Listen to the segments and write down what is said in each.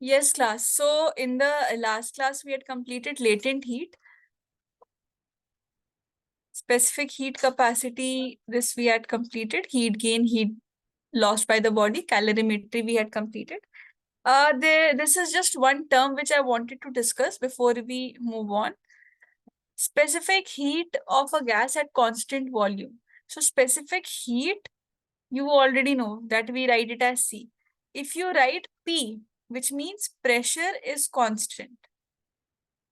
Yes, class. So in the last class, we had completed latent heat, specific heat capacity. This we had completed. Heat gain, heat lost by the body, calorimetry we had completed. This is just one term which I wanted to discuss before we move on. Specific heat of a gas at constant volume. So specific heat, you already know that we write it as C. If you write P, which means pressure is constant.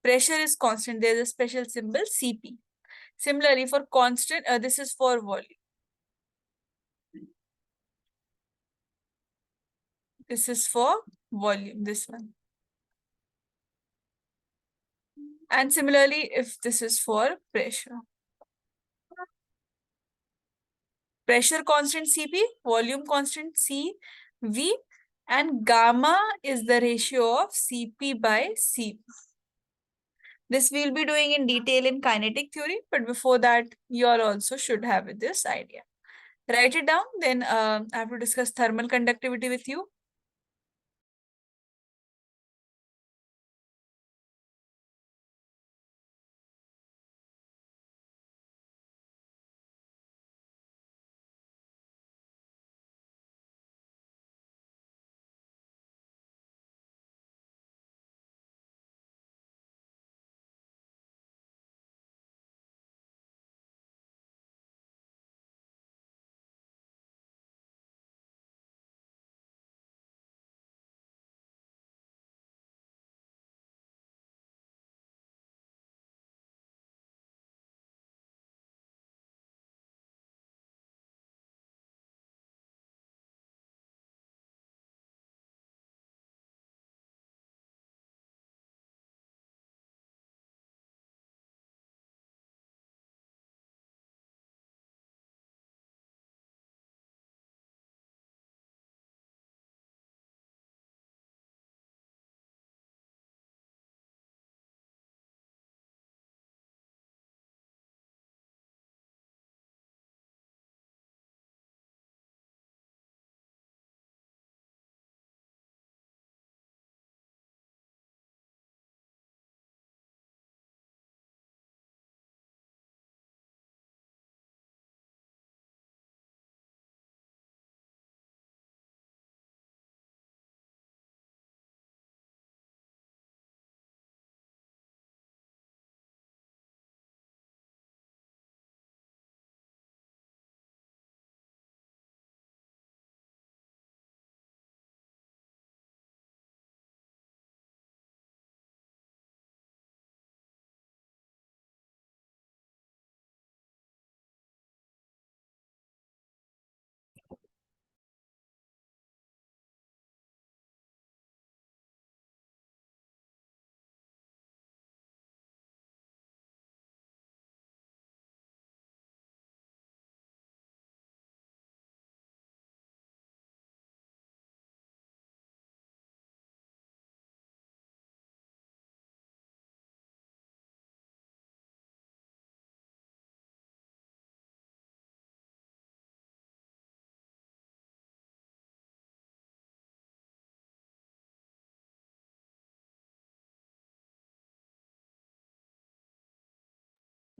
Pressure is constant. There's a special symbol Cp. Similarly, for constant, this is for volume. This is for volume, this one. And similarly, if this is for pressure. Pressure constant Cp, volume constant Cv, and gamma is the ratio of Cp by Cv. This we'll be doing in detail in kinetic theory, but before that, you all also should have this idea. Write it down, then I have to discuss thermal conductivity with you.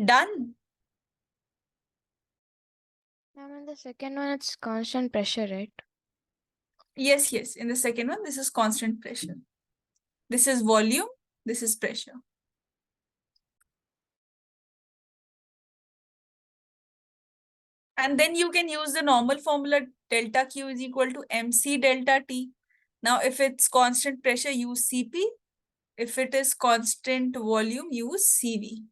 Done? Ma'am, in the second one, it's constant pressure, right? Yes, yes. In the second one, this is constant pressure. This is volume. This is pressure. And then you can use the normal formula delta Q is equal to MC delta T. Now, if it's constant pressure, use Cp. If it is constant volume, use Cv.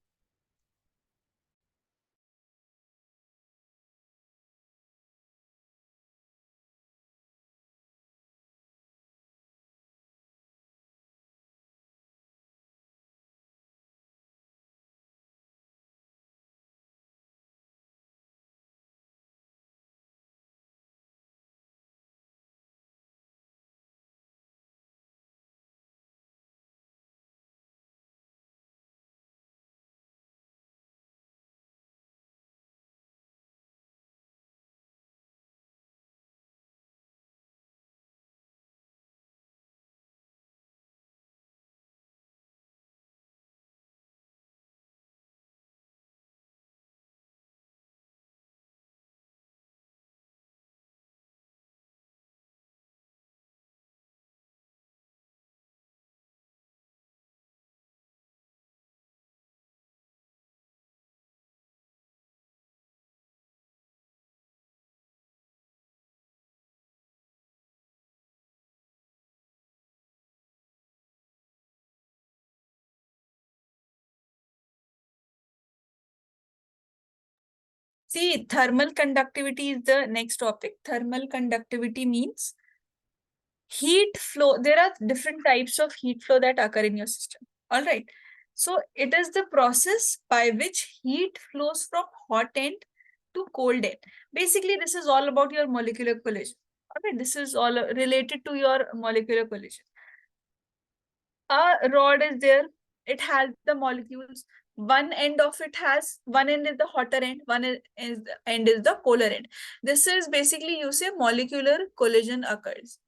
See, thermal conductivity is the next topic. Thermal conductivity means heat flow. There are different types of heat flow that occur in your system. All right. So it is the process by which heat flows from hot end to cold end. Basically, this is all about your molecular collision. All right. This is all related to your molecular collision. A rod is there. It has the molecules. One end of it has, one end is the hotter end, end is the colder end. This is basically, you say, molecular collision occurs.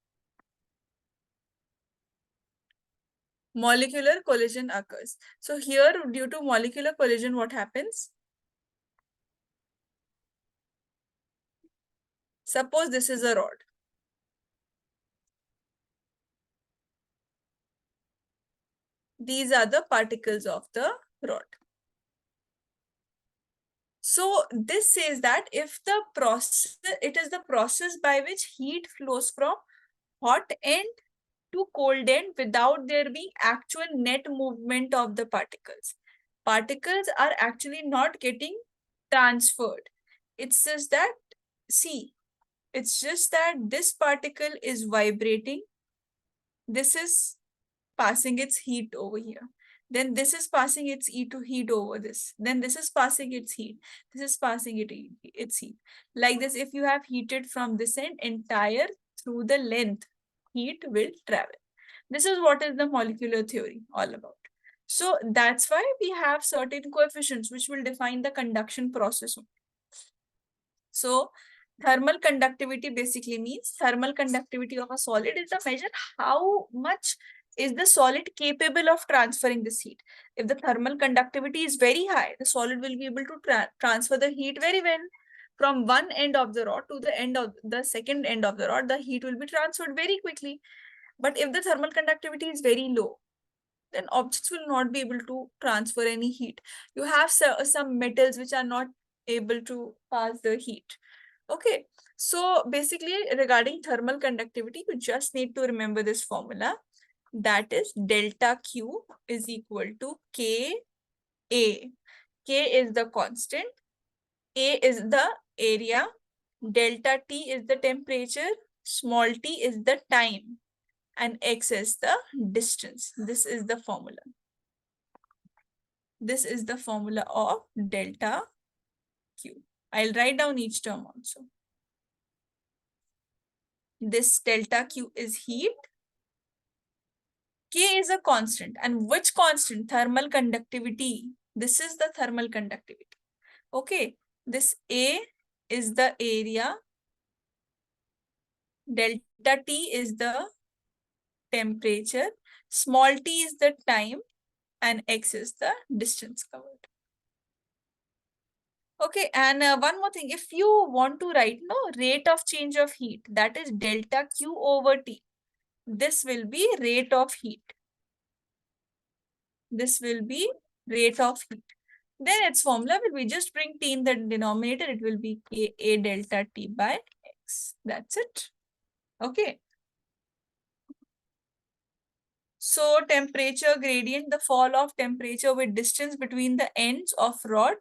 Molecular collision occurs. So here, due to molecular collision, what happens? Suppose this is a rod. These are the particles of the rod. So this says that if the process, it is the process by which heat flows from hot end to cold end without there being actual net movement of the particles. Particles are actually not getting transferred. It's just that, see, it's just that this particle is vibrating. This is passing its heat over here. Then this is passing its heat over this. Then this is passing its heat. This is passing its heat. Like this, if you have heated from this end, entire through the length, heat will travel. This is what is the molecular theory all about. So that's why we have certain coefficients which will define the conduction process. So thermal conductivity basically means thermal conductivity of a solid is the measure how much is the solid capable of transferring this heat. If the thermal conductivity is very high, the solid will be able to transfer the heat very well. From one end of the rod to the end of the second end of the rod, the heat will be transferred very quickly. But if the thermal conductivity is very low, then objects will not be able to transfer any heat. You have some metals which are not able to pass the heat. Okay, so basically regarding thermal conductivity, you just need to remember this formula. That is delta Q is equal to K A. K is the constant, A is the area, delta T is the temperature, small t is the time, and x is the distance. This is the formula. This is the formula of delta Q. I'll write down each term also. This delta Q is heat. K is a constant. And which constant? Thermal conductivity. This is the thermal conductivity. Okay. This A is the area. Delta T is the temperature. Small t is the time. And x is the distance covered. Okay, and one more thing, if you want to write rate of change of heat, that is delta Q over T. This will be rate of heat. This will be rate of heat. Then its formula will be, just bring T in the denominator, it will be K A delta T by X. That's it. Okay. So temperature gradient, the fall of temperature with distance between the ends of rod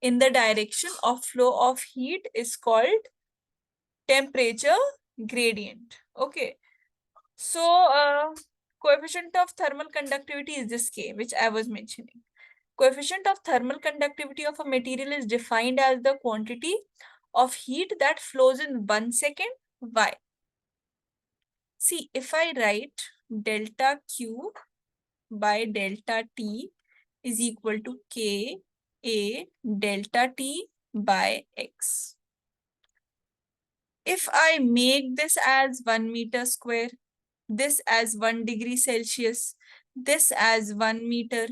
in the direction of flow of heat is called temperature gradient. Okay. So coefficient of thermal conductivity is this K, which I was mentioning. Coefficient of thermal conductivity of a material is defined as the quantity of heat that flows in 1 second. Why? See, if I write delta Q by delta T is equal to K A delta T by X. If I make this as 1 meter square, this as 1 degree Celsius, this as 1 meter,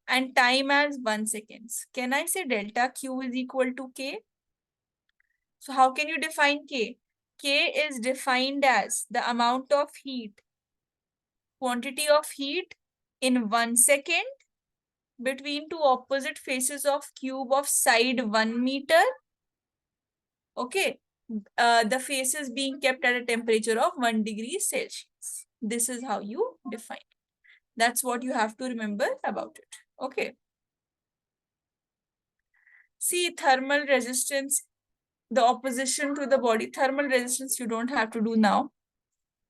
and time as 1 seconds, can I say delta Q is equal to K? So how can you define K? K is defined as the amount of heat, quantity of heat in 1 second between two opposite faces of cube of side 1 meter. Okay. The faces being kept at a temperature of 1 degree Celsius. This is how you define it. That's what you have to remember about it. Okay. See, thermal resistance, the opposition to the body, thermal resistance you don't have to do now.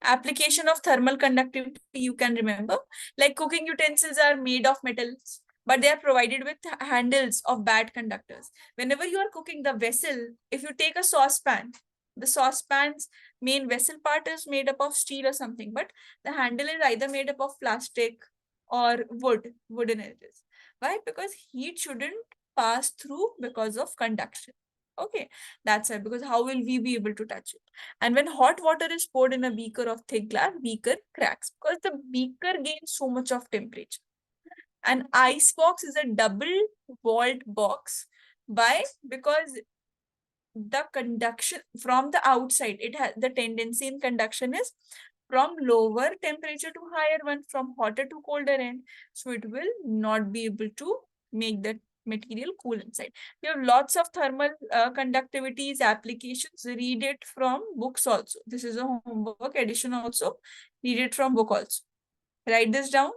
Application of thermal conductivity, you can remember. Like cooking utensils are made of metals, but they are provided with handles of bad conductors. Whenever you are cooking the vessel, if you take a saucepan, the saucepan's main vessel part is made up of steel or something, but the handle is either made up of plastic or wooden it is. Why? Because heat shouldn't pass through because of conduction. Okay, that's it. Because how will we be able to touch it? And when hot water is poured in a beaker of thick glass, beaker cracks because the beaker gains so much of temperature. An ice box is a double walled box. Why? Because the conduction from the outside, it has the tendency in conduction is from lower temperature to higher one, from hotter to colder end. So it will not be able to make that material cool inside. We have lots of thermal conductivities applications. Read it from books also. This is a homework edition also. Read it from book also. Write this down.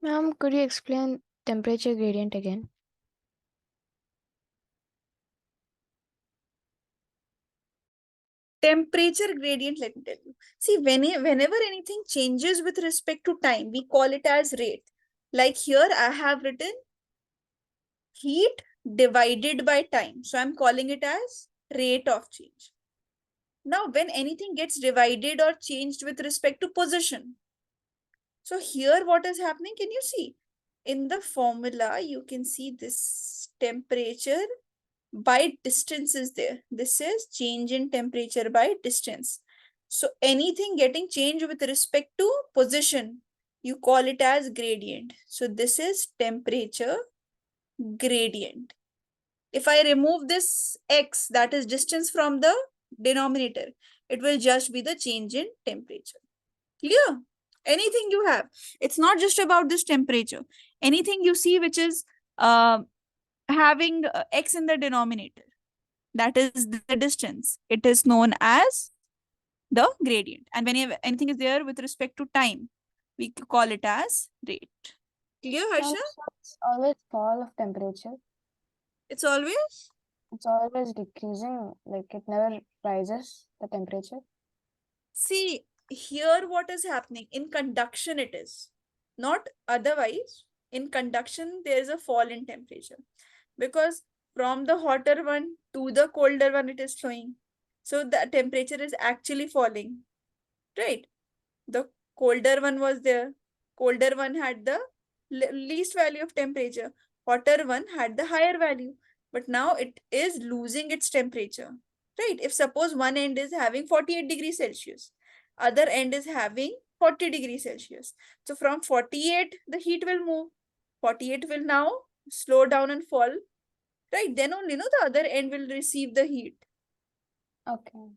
Ma'am, could you explain temperature gradient again? Temperature gradient, let me tell you. See, whenever anything changes with respect to time, we call it as rate. Like here, I have written heat divided by time. So I'm calling it as rate of change. Now, when anything gets divided or changed with respect to position. So here, what is happening? Can you see? In the formula, you can see this temperature by distance is there. This is change in temperature by distance. So anything getting changed with respect to position, you call it as gradient. So this is temperature gradient. If I remove this x, that is distance from the denominator, it will just be the change in temperature. Clear? Anything you have. It's not just about this temperature. Anything you see which is having x in the denominator, that is the distance. It is known as the gradient. And whenever anything is there with respect to time, we call it as rate. Clear, Ma'am, Harsha? so it's always fall of temperature. It's always. It's always decreasing, like it never rises the temperature. See, here what is happening in conduction, it is not otherwise. In conduction, there is a fall in temperature because from the hotter one to the colder one, it is flowing. So the temperature is actually falling, right? The colder one was there. Colder one had the least value of temperature. Hotter one had the higher value. But now it is losing its temperature. Right? If suppose one end is having 48 degrees Celsius, other end is having 40 degrees Celsius. So from 48, the heat will move. 48 will now slow down and fall. Right? Then only no, the other end will receive the heat. Okay.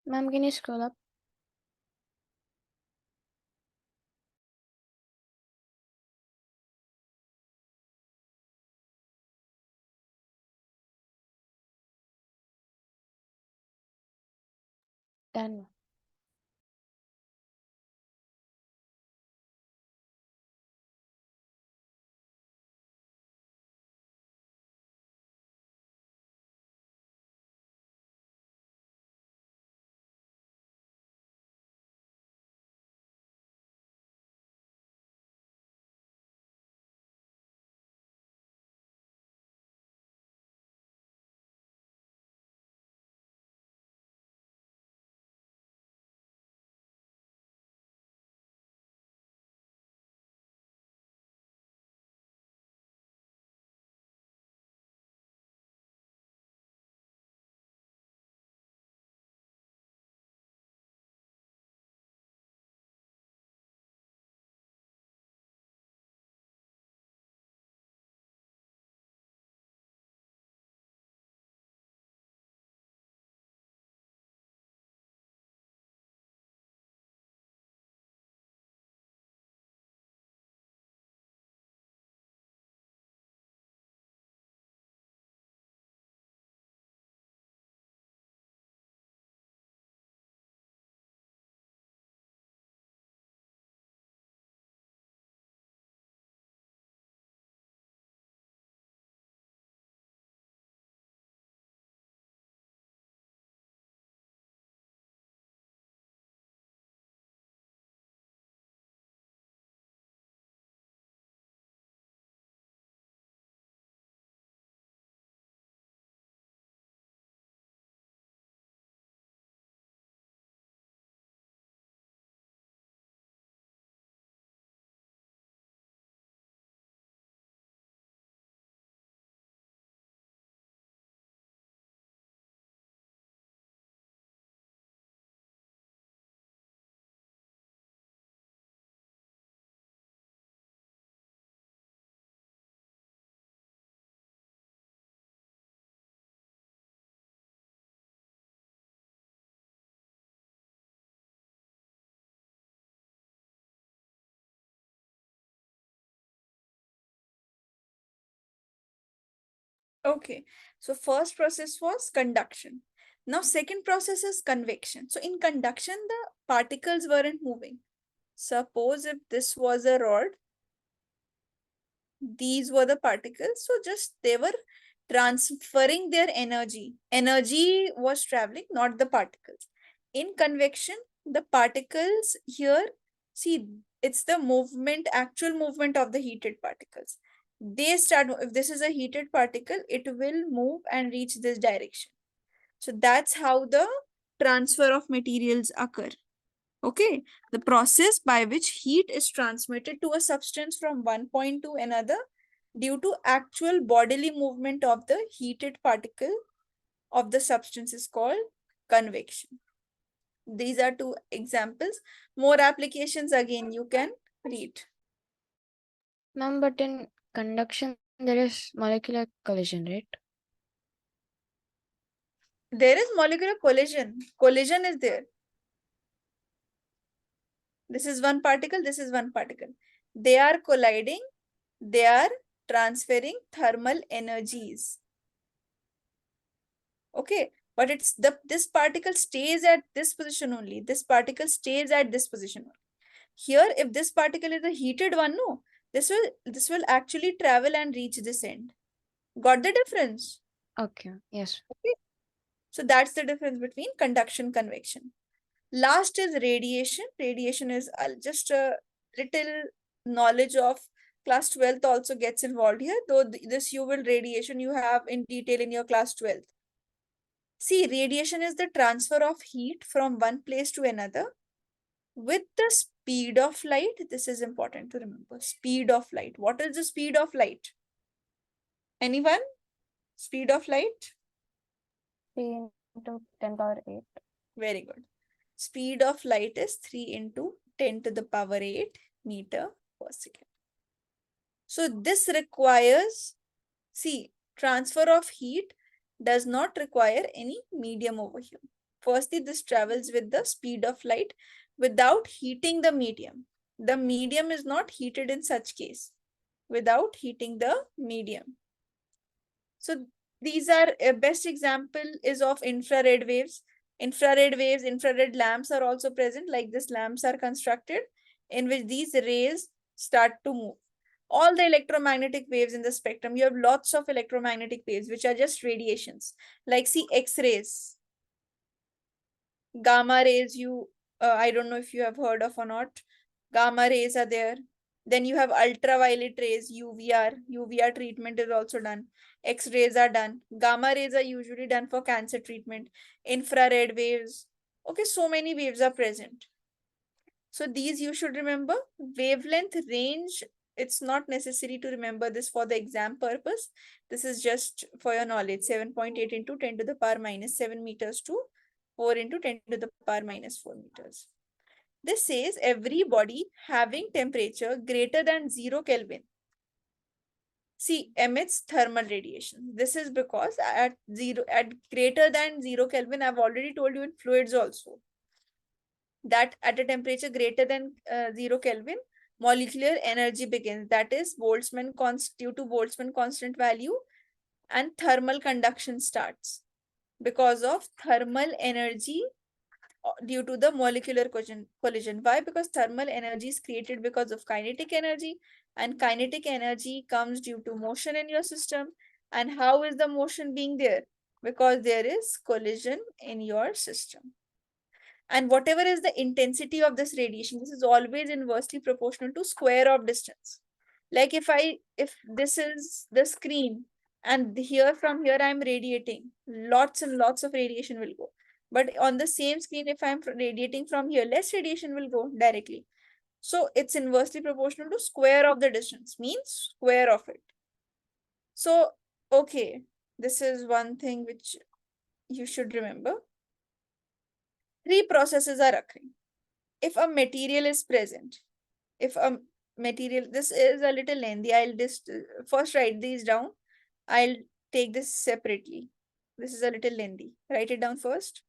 Ma'am, can you scroll up? Done. Okay, so first process was conduction. Now second process is convection. So in conduction, the particles weren't moving. Suppose if this was a rod, these were the particles. So just they were transferring their energy. Energy was traveling, not the particles. In convection, the particles here, see, it's the movement, actual movement of the heated particles. They start, if this is a heated particle, it will move and reach this direction. So that's how the transfer of materials occur. Okay, the process by which heat is transmitted to a substance from one point to another due to actual bodily movement of the heated particle of the substance is called convection. These are two examples. More applications again you can read. Ma'am, but in conduction, there is molecular collision, right? There is molecular collision. Collision is there. This is one particle, this is one particle. They are colliding, they are transferring thermal energies. Okay, but it's this particle stays at this position only. This particle stays at this position only. Here, if this particle is a heated one, no, this will actually travel and reach this end. Got the difference? Okay, yes. Okay. So that's the difference between conduction, convection. Last is radiation. Radiation is just a little knowledge of class 12th also gets involved here, though this you will radiation you have in detail in your class 12th. See, radiation is the transfer of heat from one place to another with the speed of light. This is important to remember. Speed of light. What is the speed of light? Anyone? Speed of light? 3 into 10 power 8. Very good. Speed of light is 3 into 10 to the power 8 meter per second. So this requires, see, transfer of heat does not require any medium over here. Firstly, this travels with the speed of light without heating the medium. The medium is not heated in such case, without heating the medium. So these are a best example is of infrared waves. Infrared waves, infrared lamps are also present, like this lamps are constructed in which these rays start to move. All the electromagnetic waves in the spectrum, you have lots of electromagnetic waves which are just radiations. Like see X-rays, gamma rays, I don't know if you have heard of or not. Gamma rays are there. Then you have ultraviolet rays, UVR. UVR treatment is also done. X-rays are done. Gamma rays are usually done for cancer treatment. Infrared waves. Okay, so many waves are present. So these you should remember. Wavelength range, it's not necessary to remember this for the exam purpose. This is just for your knowledge. 7.8 into 10 to the power minus 7 meters to 4 into 10 to the power minus 4 meters. This says every body having temperature greater than 0 Kelvin, see, emits thermal radiation. This is because at greater than 0 Kelvin, I've already told you in fluids also, that at a temperature greater than 0 Kelvin, molecular energy begins. That is due to Boltzmann constant value, and thermal conduction starts because of thermal energy due to the molecular collision. Why? Because thermal energy is created because of kinetic energy, and kinetic energy comes due to motion in your system. And how is the motion being there? Because there is collision in your system. And whatever is the intensity of this radiation, this is always inversely proportional to square of distance. Like if this is the screen, and here from here I'm radiating, lots and lots of radiation will go. But on the same screen, if I'm radiating from here, less radiation will go directly. So it's inversely proportional to square of the distance, means square of it. So, okay, this is one thing which you should remember. Three processes are occurring. If a material is present, if a material, this is a little lengthy, I'll just first write these down. I'll take this separately. This is a little lengthy. Write it down first.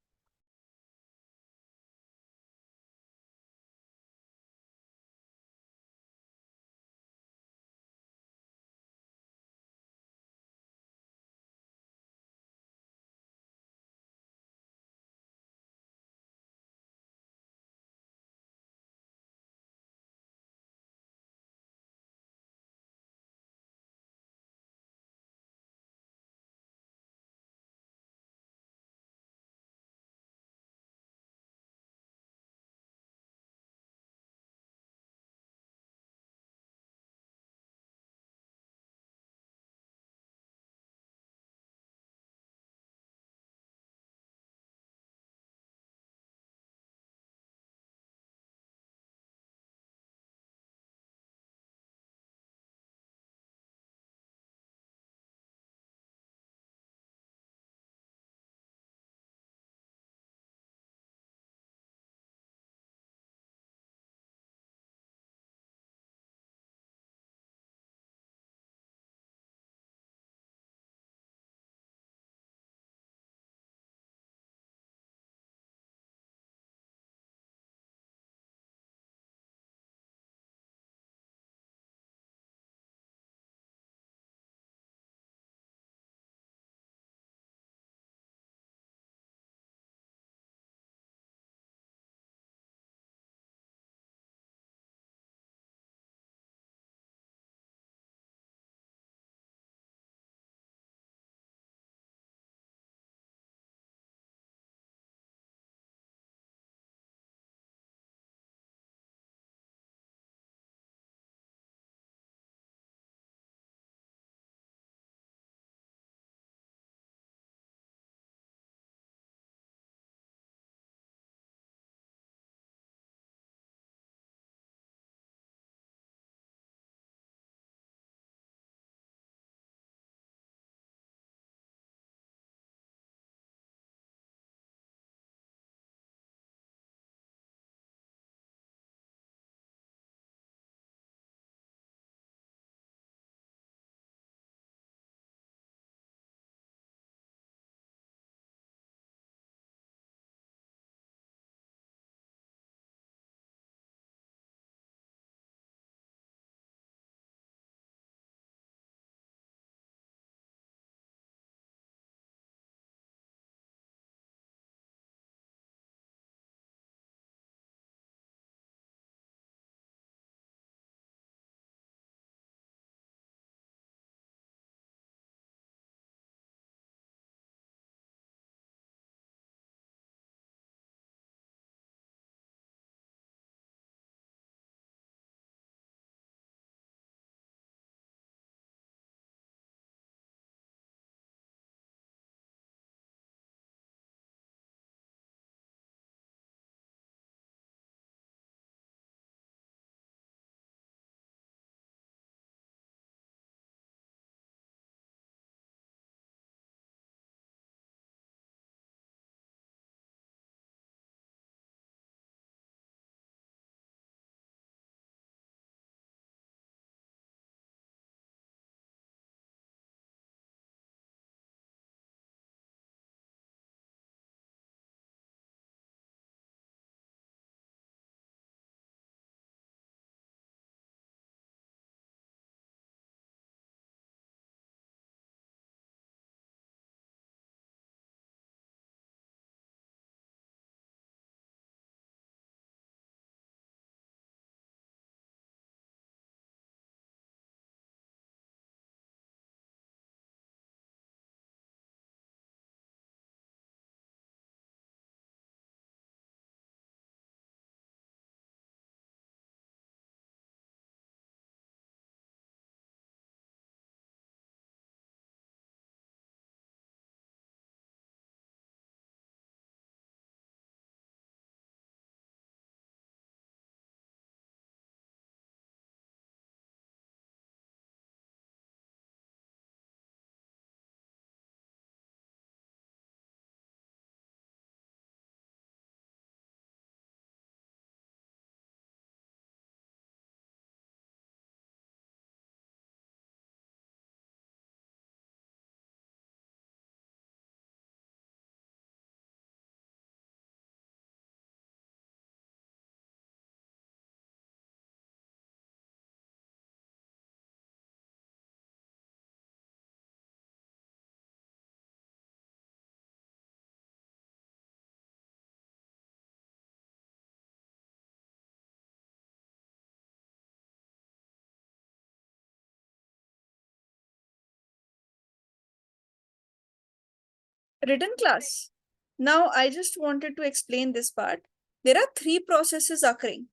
written class. Now, I just wanted to explain this part. There are three processes occurring.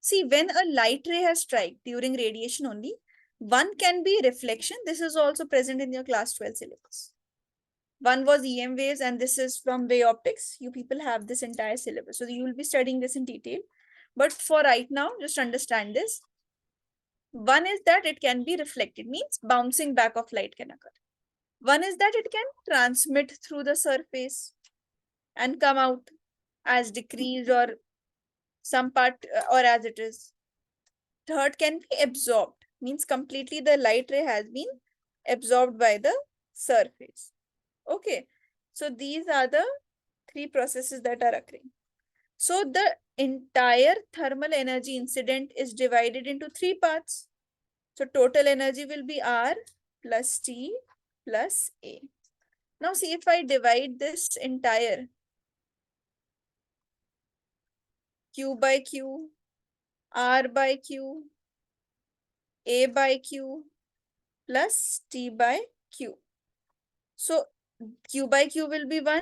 See, when a light ray has struck during radiation only, one can be reflection. This is also present in your class 12 syllabus. One was EM waves, and this is from wave optics. You people have this entire syllabus. So you will be studying this in detail. But for right now, just understand this. One is that it can be reflected, means bouncing back of light can occur. One is that it can transmit through the surface and come out as decreased or some part or as it is. Third can be absorbed, means completely the light ray has been absorbed by the surface. Okay, so these are the three processes that are occurring. So the entire thermal energy incident is divided into three parts. So total energy will be R plus T plus A. Now see, if I divide this entire Q by Q, R by Q, A by Q plus T by Q. So Q by Q will be 1.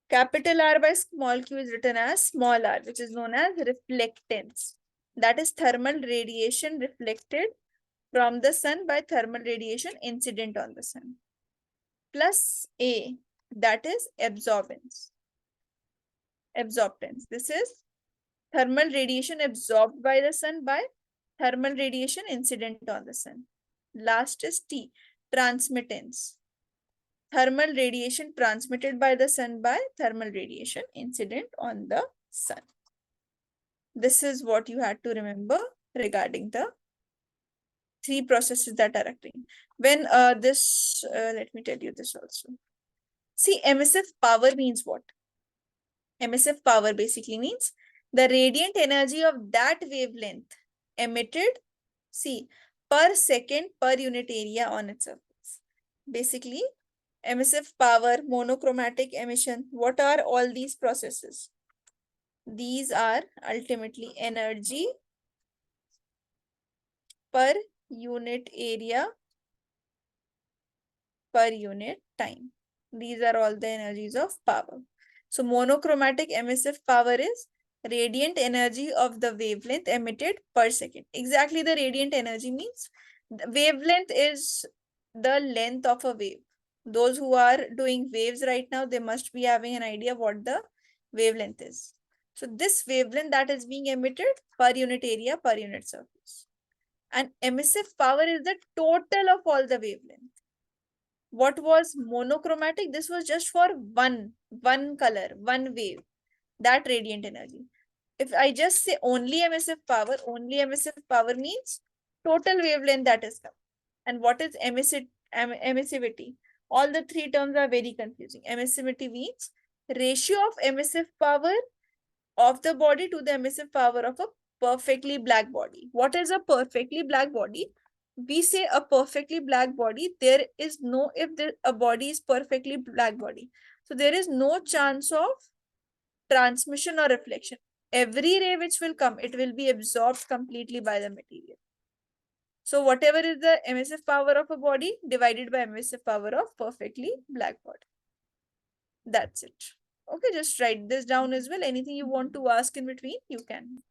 Capital R by small q is written as small r, which is known as reflectance. That is thermal radiation reflected from the sun by thermal radiation incident on the sun. Plus A, that is absorbance. Absorptance. This is thermal radiation absorbed by the sun by thermal radiation incident on the sun. Last is T, transmittance. Thermal radiation transmitted by the sun by thermal radiation incident on the sun. This is what you had to remember regarding the three processes that are occurring. When let me tell you this also. See, emissive power means what? Emissive power basically means the radiant energy of that wavelength emitted, see, per second per unit area on its surface. Basically, emissive power, monochromatic emission, what are all these processes? These are ultimately energy per unit area per unit time. These are all the energies of power. So monochromatic emissive power is radiant energy of the wavelength emitted per second. Exactly, the radiant energy means the wavelength is the length of a wave. Those who are doing waves right now, they must be having an idea what the wavelength is. So this wavelength that is being emitted per unit area per unit surface. And emissive power is the total of all the wavelength. What was monochromatic? This was just for one color, one wave, that radiant energy. If I just say only emissive power means total wavelength that is come. And what is emissivity? All the three terms are very confusing. Emissivity means ratio of emissive power of the body to the emissive power of a perfectly black body. What is a perfectly black body? We say a perfectly black body, there is no, if a body is perfectly black body, so there is no chance of transmission or reflection. Every ray which will come, it will be absorbed completely by the material. So whatever is the emissive power of a body divided by emissive power of perfectly black body. That's it. Okay, just write this down as well. Anything you want to ask in between, you can.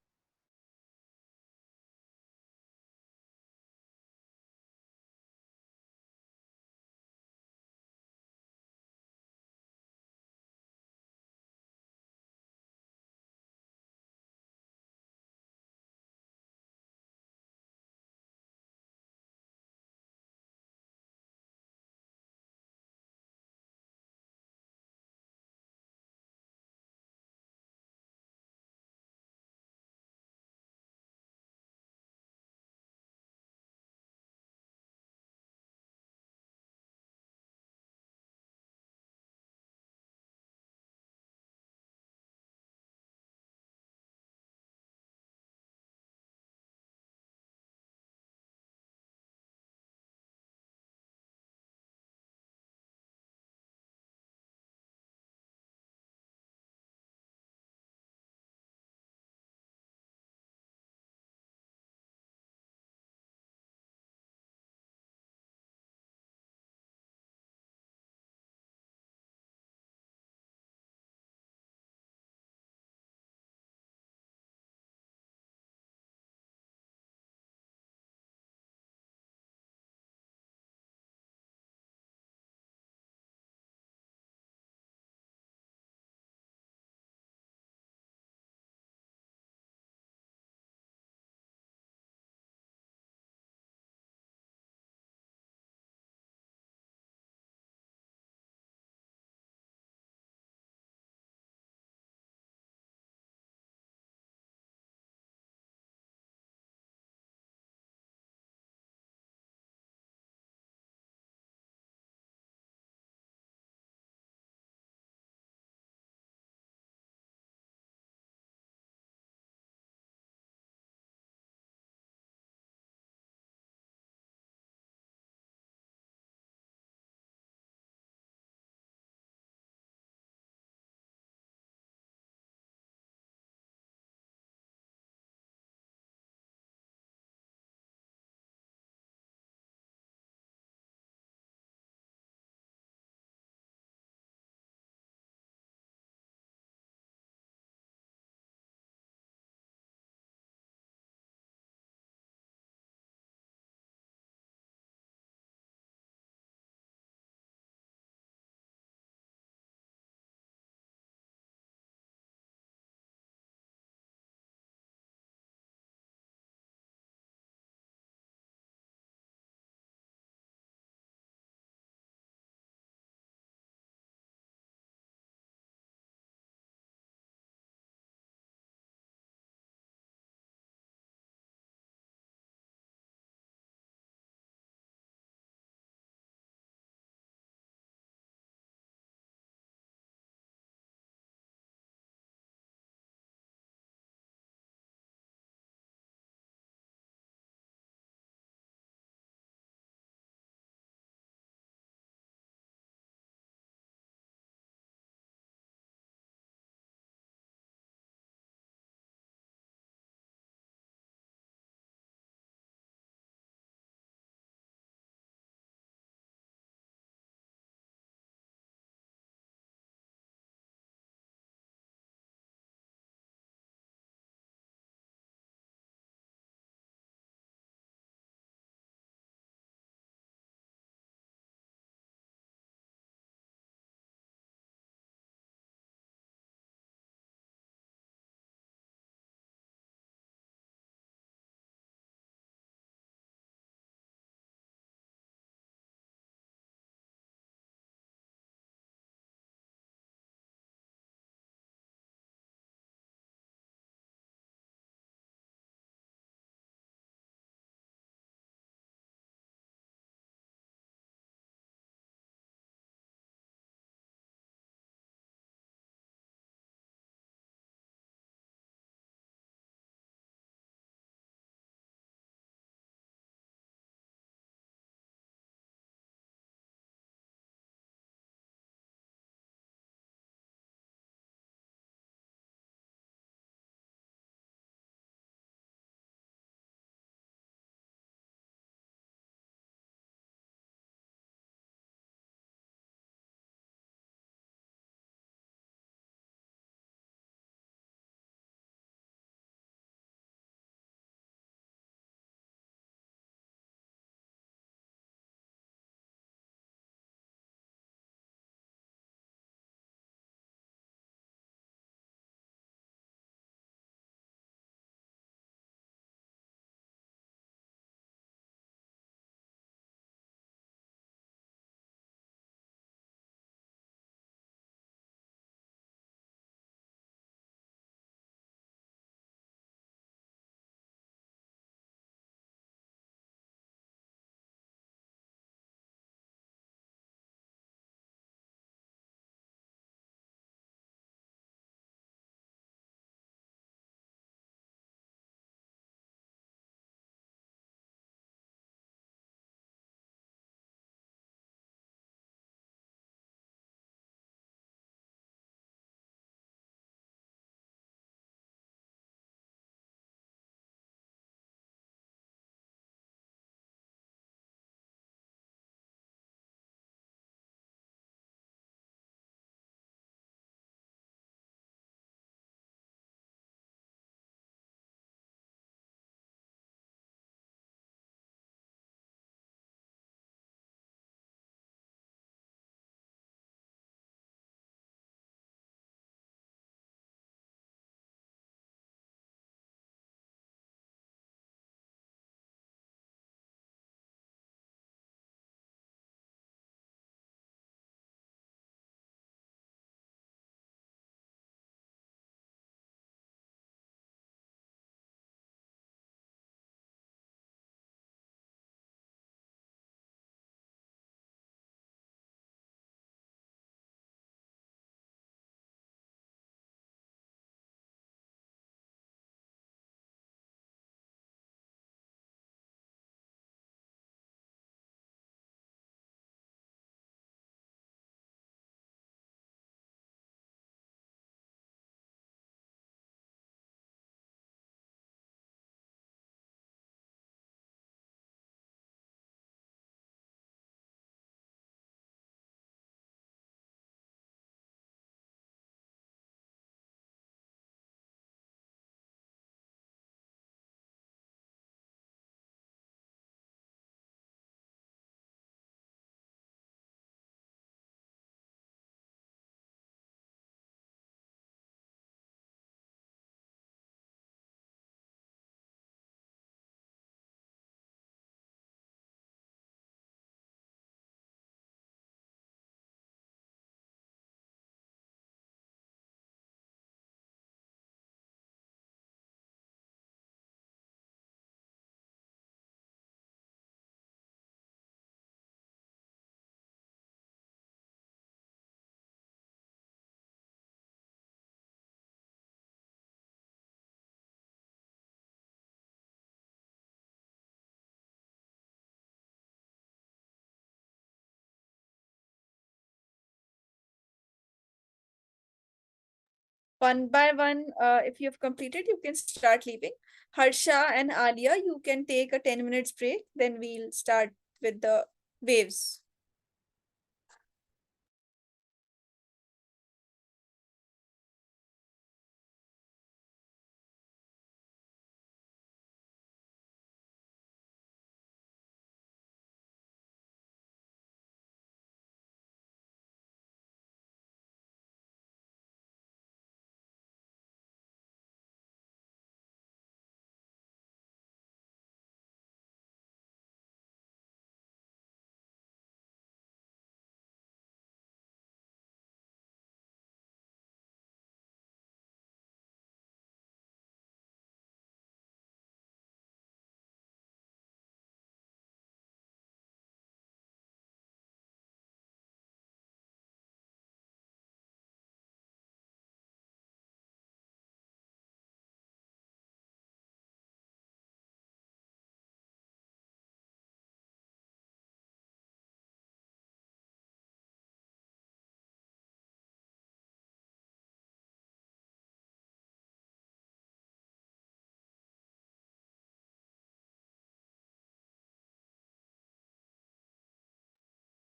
One by one, if you have completed, you can start leaving. Harsha and Alia, you can take a 10 minutes break. Then we'll start with the waves.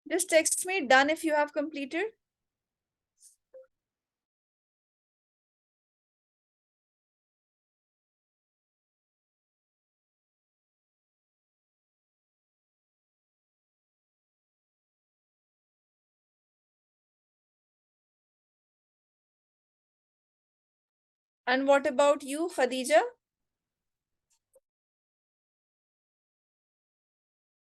Just text me done if you have completed. And what about you, Khadija?